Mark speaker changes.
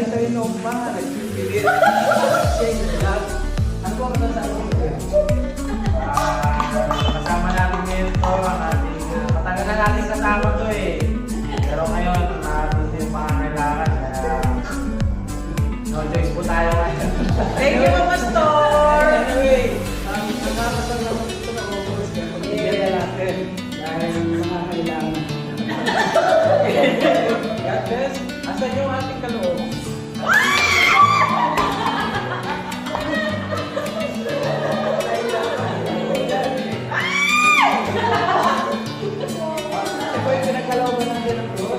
Speaker 1: Dahil tayo nung mga nagpipilit. Ano po ang masasabi ko?
Speaker 2: Kasama natin ngayon to, ang ating, matagal na natin kasama to eh. Pero ngayon, nandun yung pangangailangan, kaya no choice po tayo ngayon.
Speaker 1: Thank you, Mama Store! Anyway, nagkakasal naman ito na focus ka. Pag-ibigay natin dahil mga kailangan. God bless. Asan yung ating kaloob? Ito yung pinagkalooban natin ng bro.